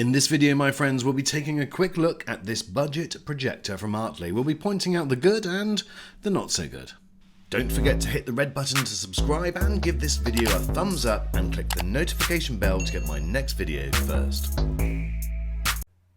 In this video, my friends, we'll be taking a quick look at this budget projector from Artlii. We'll be pointing out the good and the not so good. Don't forget to hit the red button to subscribe and give this video a thumbs up and click the notification bell to get my next video first.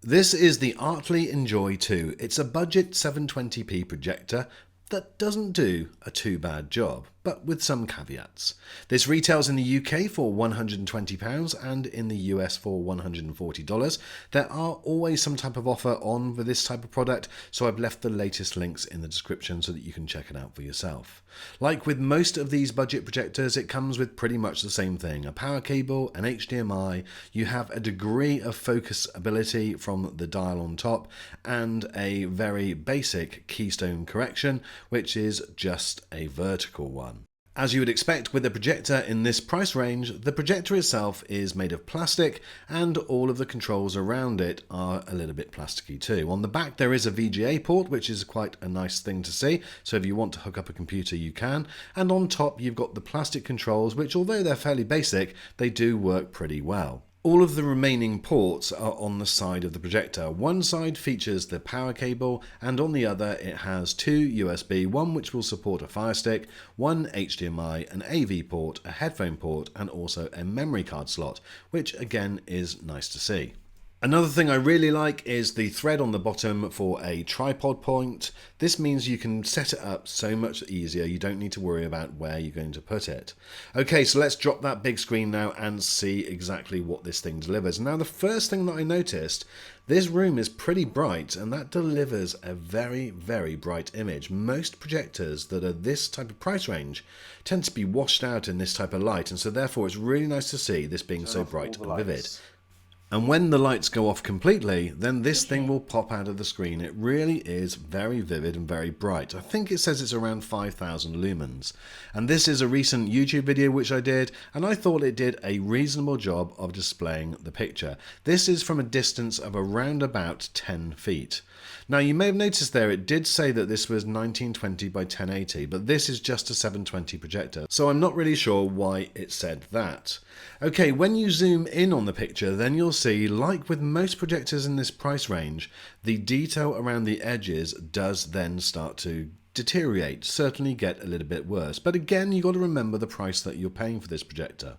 This is the Artlii Enjoy 2. It's a budget 720p projector that doesn't do a too bad job, but with some caveats. This retails in the UK for £120 and in the US for $140. There are always some type of offer on for this type of product, so I've left the latest links in the description so that you can check it out for yourself. Like with most of these budget projectors, it comes with pretty much the same thing: a power cable, an HDMI, you have a degree of focus ability from the dial on top, and a very basic keystone correction, which is just a vertical one. As you would expect with a projector in this price range, the projector itself is made of plastic and all of the controls around it are a little bit plasticky too. On the back there is a VGA port, which is quite a nice thing to see, so if you want to hook up a computer you can, and on top you've got the plastic controls, which although they're fairly basic, they do work pretty well. All of the remaining ports are on the side of the projector. One side features the power cable and on the other it has two USB, one which will support a Fire Stick, one HDMI, an AV port, a headphone port and also a memory card slot, which again is nice to see. Another thing I really like is the thread on the bottom for a tripod point. This means you can set it up so much easier, you don't need to worry about where you're going to put it. Okay, so let's drop that big screen now and see exactly what this thing delivers. Now the first thing that I noticed, this room is pretty bright and that delivers a very, very bright image. Most projectors that are this type of price range tend to be washed out in this type of light, and so therefore it's really nice to see this being so bright and vivid. And when the lights go off completely, then this thing will pop out of the screen. It really is very vivid and very bright. I think it says it's around 5,000 lumens. And this is a recent YouTube video which I did, and I thought it did a reasonable job of displaying the picture. This is from a distance of around about 10 feet. Now you may have noticed there it did say that this was 1920 by 1080, but this is just a 720 projector, so I'm not really sure why it said that. Okay, when you zoom in on the picture, then you'll see, like with most projectors in this price range, the detail around the edges does then start to deteriorate, certainly get a little bit worse. But again, you've got to remember the price that you're paying for this projector.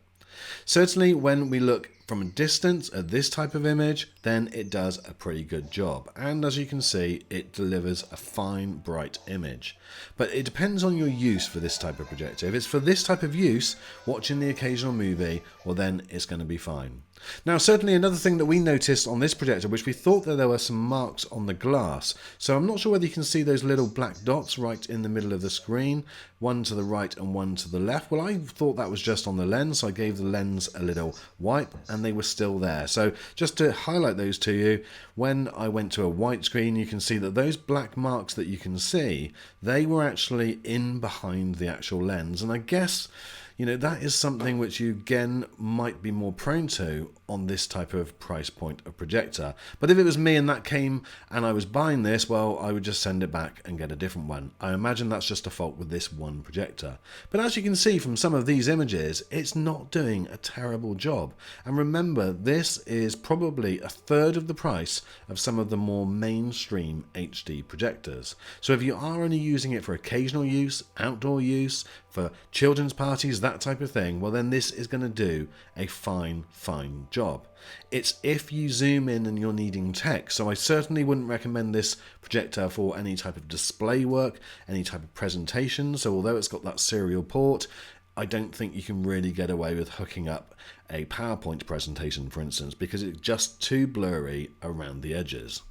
Certainly when we look from a distance at this type of image, then it does a pretty good job. And as you can see, it delivers a fine, bright image. But it depends on your use for this type of projector. If it's for this type of use, watching the occasional movie, well then it's going to be fine. Now certainly another thing that we noticed on this projector, which we thought that there were some marks on the glass. So I'm not sure whether you can see those little black dots right in the middle of the screen, one to the right and one to the left. Well, I thought that was just on the lens, so I gave the lens a little wipe and they were still there. So just to highlight those to you, when I went to a white screen, you can see that those black marks that you can see, they were actually in behind the actual lens. And I guess, you know, that is something which you again might be more prone to on this type of price point of projector. But if it was me and that came and I was buying this, well, I would just send it back and get a different one. I imagine that's just a fault with this one projector. But as you can see from some of these images, it's not doing a terrible job. And remember, this is probably a third of the price of some of the more mainstream HD projectors. So if you are only using it for occasional use, outdoor use, for children's parties, that type of thing, well then this is going to do a fine job. It's if you zoom in and you're needing text, so I certainly wouldn't recommend this projector for any type of display work, any type of presentation. So although it's got that serial port, I don't think you can really get away with hooking up a PowerPoint presentation, for instance, because it's just too blurry around the edges.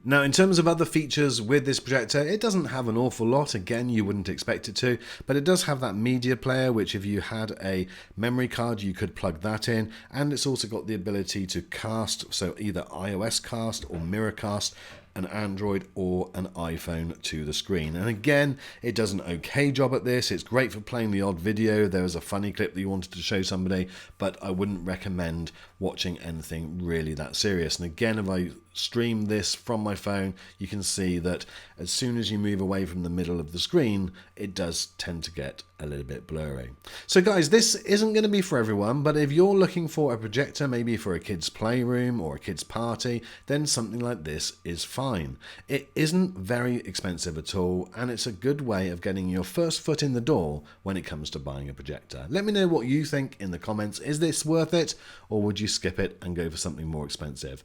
Now in terms of other features with this projector, it doesn't have an awful lot. Again, you wouldn't expect it to, but it does have that media player, which if you had a memory card you could plug that in, and it's also got the ability to cast, so either iOS cast or Mirrorcast an Android or an iPhone to the screen. And again, it does an okay job at this. It's great for playing the odd video. There was a funny clip that you wanted to show somebody, but I wouldn't recommend watching anything really that serious. And again, if I stream this from my phone, you can see that as soon as you move away from the middle of the screen, it does tend to get a little bit blurry. So guys, this isn't going to be for everyone, but if you're looking for a projector, maybe for a kid's playroom or a kid's party, then something like this is fine. It isn't very expensive at all, and it's a good way of getting your first foot in the door when it comes to buying a projector. Let me know what you think in the comments. Is this worth it, or would you skip it and go for something more expensive?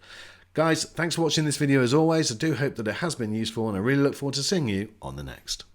Guys, thanks for watching this video as always. I do hope that it has been useful, and I really look forward to seeing you on the next.